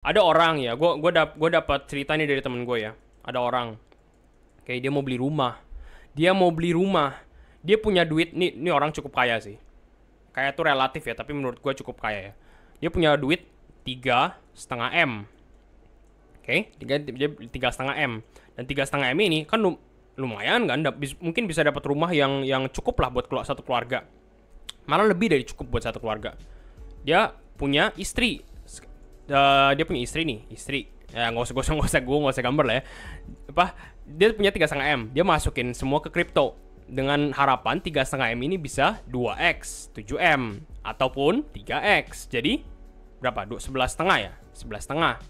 Ada orang ya, gue dapat cerita nih dari temen gue ya. Ada orang, kayak dia mau beli rumah. Dia punya duit, nih orang cukup kaya sih. Kaya tuh relatif ya, tapi menurut gue cukup kaya ya. Dia punya duit 3,5 M. Oke, tiga setengah M. Dan 3,5 M ini kan lumayan kan, mungkin bisa dapat rumah yang cukup lah buat satu keluarga. Malah lebih dari cukup buat satu keluarga. Dia punya istri. Dia punya istri nih, ya nggak usah gambar lah ya. Dia punya 3,5 M, dia masukin semua ke kripto dengan harapan 3,5 M ini bisa 2x 7 M ataupun 3x, jadi berapa? 11,5 ya, 11,5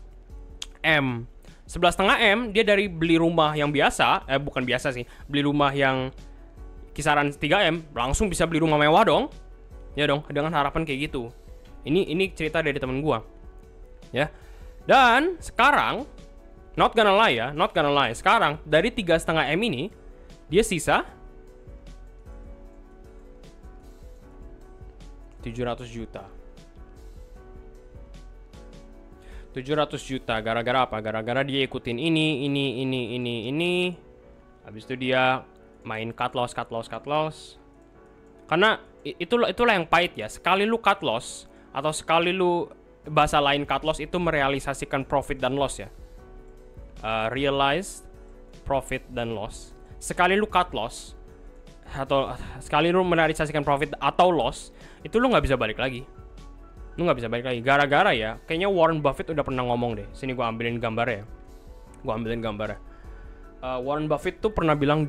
M. 11,5 M dia dari beli rumah yang biasa, bukan biasa sih, beli rumah yang kisaran 3 M langsung bisa beli rumah mewah dong. Ya dong, dengan harapan kayak gitu. Ini cerita dari temen gua. Ya. Dan sekarang not gonna lie, sekarang dari 3,5 M ini dia sisa 700 juta. 700 juta gara-gara apa? Gara-gara dia ikutin ini. Habis itu dia main cut loss. Karena itulah yang pahit ya. Sekali lu cut loss atau sekali lu, bahasa lain cut loss itu merealisasikan profit dan loss ya. Realize profit dan loss. Sekali lu cut loss atau sekali lu merealisasikan profit atau loss, itu lu nggak bisa balik lagi. Gara-gara ya, kayaknya Warren Buffett udah pernah ngomong deh. Sini gua ambilin gambarnya. Warren Buffett tuh pernah bilang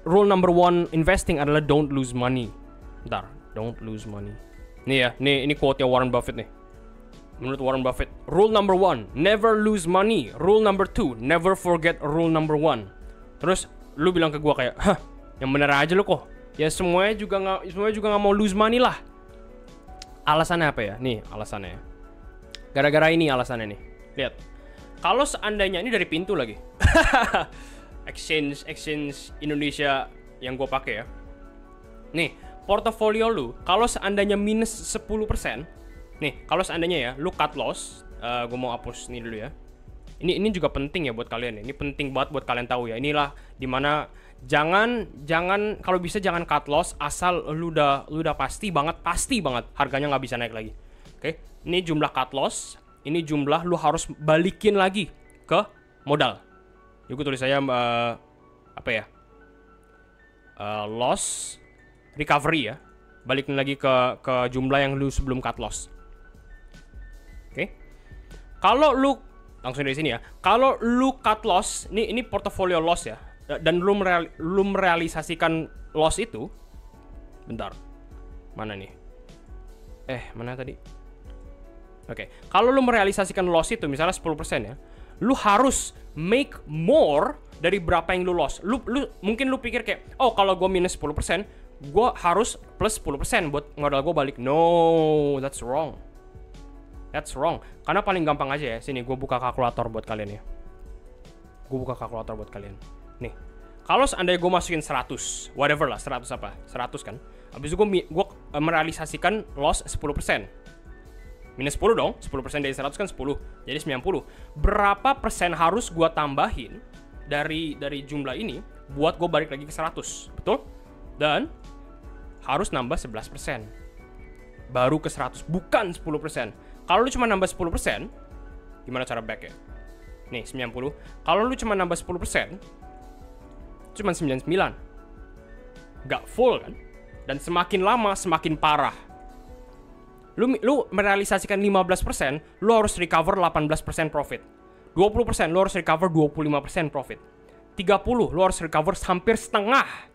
rule number one investing adalah don't lose money. Don't lose money. Nih ya, ini quote-nya Warren Buffett nih. Menurut Warren Buffett, rule number one, never lose money. Rule number two, never forget rule number one. Terus lu bilang ke gua kayak, yang bener aja lu kok. Ya semuanya juga nggak mau lose money lah. Alasannya apa ya? Nih alasannya. Gara-gara ini alasannya nih. Lihat. Kalau seandainya ini dari pintu lagi. exchange Indonesia yang gua pakai ya. Nih, portofolio lu kalau seandainya minus 10%, nih kalau seandainya ya lu cut loss, gue mau hapus ini dulu ya. Ini juga penting ya buat kalian ya. Ini penting banget buat kalian tahu ya. Inilah dimana jangan kalau bisa jangan cut loss asal lu udah pasti banget harganya nggak bisa naik lagi. Oke, ini jumlah cut loss, ini jumlah lu harus balikin lagi ke modal. Yuk gue tulis saya loss recovery ya, balikin lagi ke jumlah yang lu sebelum cut loss. Oke. Kalau lu langsung dari sini ya, kalau lu cut loss, ini portfolio loss ya, dan lu merealisasikan loss itu, bentar, mana nih? Mana tadi? Oke. Kalau lu merealisasikan loss itu misalnya 10% ya, lu harus make more dari berapa yang lu loss. Mungkin lu pikir kayak, oh kalau gue minus 10%, gue harus plus 10% buat modal gue balik. No, that's wrong. Karena paling gampang aja ya. Sini gue buka kalkulator buat kalian ya. Nih, kalau seandainya gue masukin 100, whatever lah, 100 apa? 100 kan. Habis itu gue merealisasikan loss 10%. Minus 10 dong, 10% dari 100 kan 10, jadi 90. Berapa persen harus gue tambahin dari jumlah ini buat gue balik lagi ke 100, betul? Dan harus nambah 11%. Baru ke 100, bukan 10%. Kalau lu cuma nambah 10%, gimana cara back ya? Nih, 90. Kalau lu cuma nambah 10%, cuma 99. Gak full kan? Dan semakin lama semakin parah. Lu merealisasikan 15%, lu harus recover 18% profit. 20% lu harus recover 25% profit. 30 lu harus recover hampir setengah.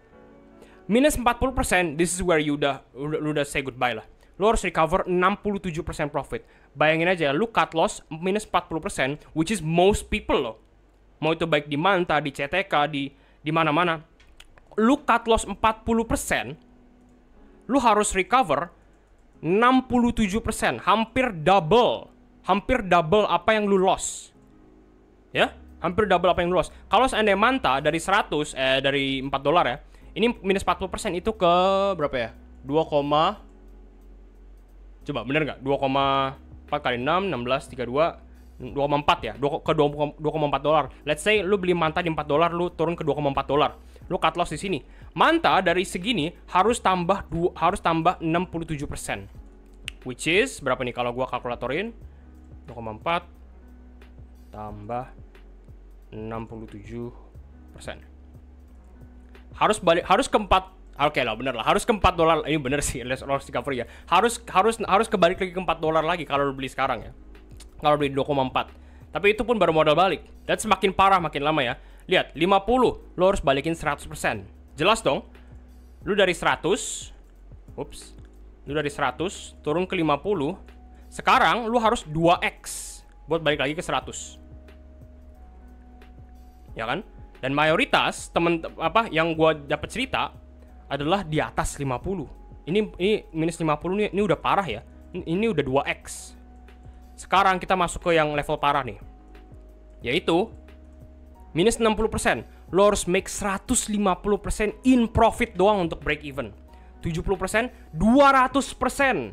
Minus 40%, this is where lu udah say goodbye lah. Lu harus recover 67% profit. Bayangin aja, lu cut loss minus 40%, which is most people loh. Mau itu baik di Manta, di CTK, di mana-mana. Lu cut loss 40%, lu harus recover 67%, hampir double apa yang lu loss. Ya, hampir double apa yang lu loss. Kalau seandainya Manta dari 100 dari $4 ya, ini minus 40% itu ke berapa ya? 2, coba bener nggak? 2, 4 kali 6, 16, 32, 2,4 ya, ke 2,4 dolar. Let's say lu beli Manta di 4 dolar, lu turun ke 2,4 dolar. Lu cut loss di sini. Manta dari segini harus tambah 67%. Which is berapa nih kalau gua kalkulatorin? 2,4 tambah 67%. Harus ke 4. Oke lah, bener lah. Harus ke 4 dolar. Ini bener sih, loss recovery ya. Harus kebalik lagi ke 4 dolar lagi kalau lu beli sekarang ya. Kalau beli 2,4. Tapi itu pun baru modal balik. Dan semakin parah makin lama ya. Lihat, 50 lu harus balikin 100%. Jelas dong. Lu dari 100, lu dari 100 turun ke 50. Sekarang lu harus 2x buat balik lagi ke 100. Ya kan? Dan mayoritas yang gua dapat cerita adalah di atas 50. Ini minus 50 ini udah parah ya. Ini udah 2x. Sekarang kita masuk ke yang level parah nih. Yaitu minus 60%. Lo harus make 150% in profit doang untuk break even. 70%, 200%.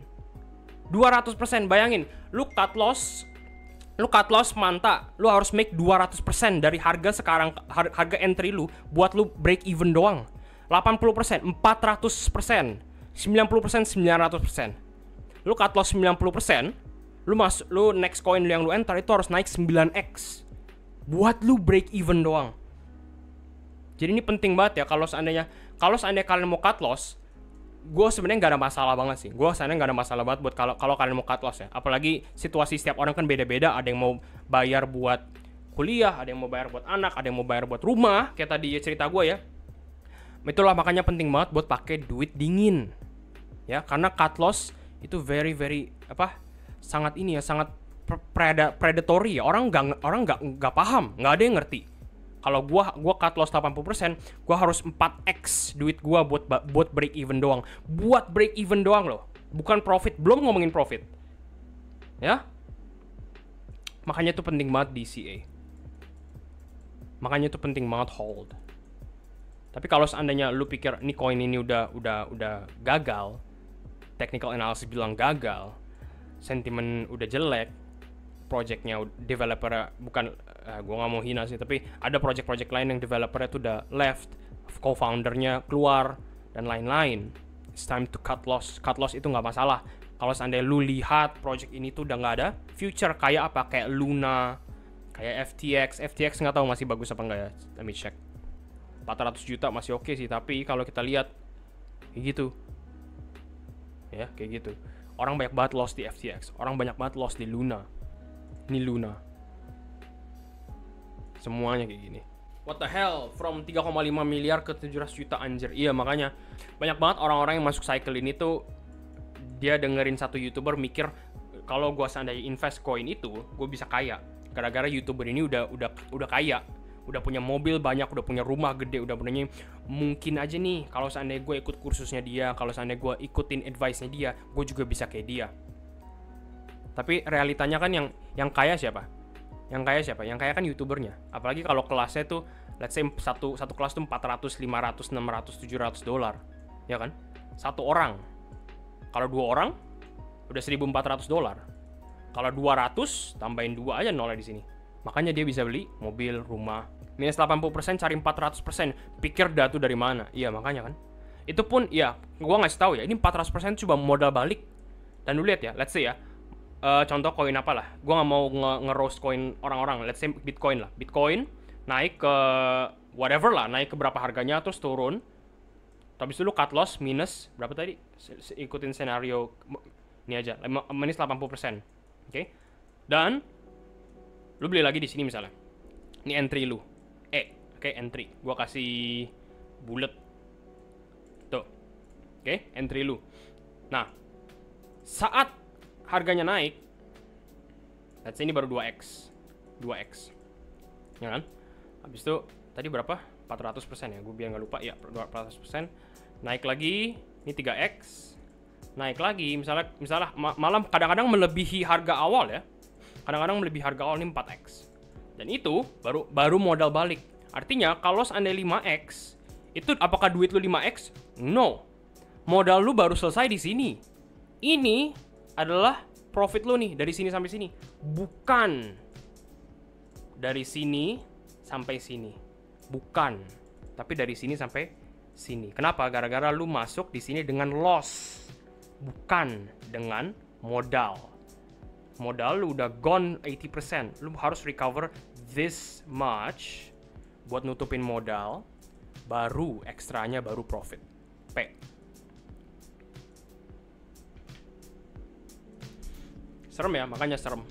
200%, bayangin. Lu cut loss Manta, lu harus make 200% dari harga sekarang, harga entry lu buat lu break even doang. 80%, 400%, 90%, 900%. Lu cut loss 90%, lu next coin yang lu enter itu harus naik 9x buat lu break even doang. Jadi ini penting banget ya, kalau seandainya kalian mau cut loss, gue sebenarnya nggak ada masalah banget sih. Gue sebenarnya nggak ada masalah banget buat kalau kalian mau cut loss ya. Apalagi situasi setiap orang kan beda-beda. Ada yang mau bayar buat kuliah, ada yang mau bayar buat anak, ada yang mau bayar buat rumah. Kayak tadi cerita gue ya. Itulah makanya penting banget buat pakai duit dingin. Ya, karena cut loss itu very sangat predatory ya. Orang nggak paham, nggak ada yang ngerti. Kalau gua cut loss 80%, gua harus 4x duit gua buat break even doang. Buat break even doang loh. Bukan profit, belum ngomongin profit. Ya? Makanya itu penting banget DCA. Makanya itu penting banget hold. Tapi kalau seandainya lu pikir nih koin ini udah gagal, technical analysis bilang gagal, sentimen udah jelek, projectnya developer bukan, gue nggak mau hina sih, tapi ada project lain yang developernya tuh udah left, co-foundernya keluar dan lain-lain. It's time to cut loss. Cut loss itu nggak masalah. Kalau seandainya lu lihat project ini tuh udah nggak ada future, kayak apa, kayak Luna, kayak FTX nggak tahu masih bagus apa enggak ya. Let me check. 400 juta masih oke sih, tapi kalau kita lihat kayak gitu, ya kayak gitu. Orang banyak banget loss di FTX, orang banyak banget loss di Luna. Ini Luna. Semuanya kayak gini. What the hell? From 3,5 miliar ke 700 juta anjir. Iya, makanya banyak banget orang-orang yang masuk cycle ini tuh dia dengerin satu YouTuber mikir kalau gua seandainya invest koin itu, gua bisa kaya. Gara-gara YouTuber ini udah kaya. Udah punya mobil banyak, udah punya rumah gede, udah punya, mungkin aja nih kalau seandainya gue ikut kursusnya dia, kalau seandainya gue ikutin advice-nya dia, gue juga bisa kayak dia. Tapi realitanya kan yang kaya siapa? Yang kaya kan YouTubernya. Apalagi kalau kelasnya tuh, let's say satu kelas tuh 400, 500, 600, 700 dolar, ya kan? Satu orang. Kalau 2 orang, udah 1.400 dolar. Kalau 200, tambahin 2 aja nolnya di sini. Makanya dia bisa beli mobil, rumah. Minus 80% cari 400%. Pikir dah tuh dari mana? Iya, makanya kan. Itu pun, ya, gua ngasih tahu ya, ini 400% coba modal balik. Dan lu lihat ya, let's say ya, contoh koin apa lah. Gua nggak mau nge-roast koin orang-orang. Let's say Bitcoin lah. Bitcoin naik ke whatever lah, naik ke berapa harganya terus turun. Habis itu lu cut loss minus berapa tadi? Ikutin scenario ini aja, minus 80%. Oke. Dan lu beli lagi di sini misalnya. Ini entry lu. Oke, entry. Gua kasih bulat. Tuh. Oke, entry lu. Nah, saat harganya naik, let's say ini baru 2x. Ya kan? Habis itu tadi berapa? 400% ya. Gue biar nggak lupa. Ya, 400%. Naik lagi, ini 3x. Naik lagi, misalnya malam kadang-kadang melebihi harga awal ya. Kadang-kadang melebihi harga awal ini 4x. Dan itu baru modal balik. Artinya kalau seandainya 5x, itu apakah duit lu 5x? No. Modal lu baru selesai di sini. Ini adalah profit lu nih dari sini sampai sini. Bukan dari sini sampai sini. Bukan. Tapi dari sini sampai sini. Kenapa? Gara-gara lu masuk di sini dengan loss. Bukan dengan modal. Modal lu udah gone 80%. Lu harus recover this much buat nutupin modal. Baru ekstranya baru profit. P. Serem ya, makanya serem.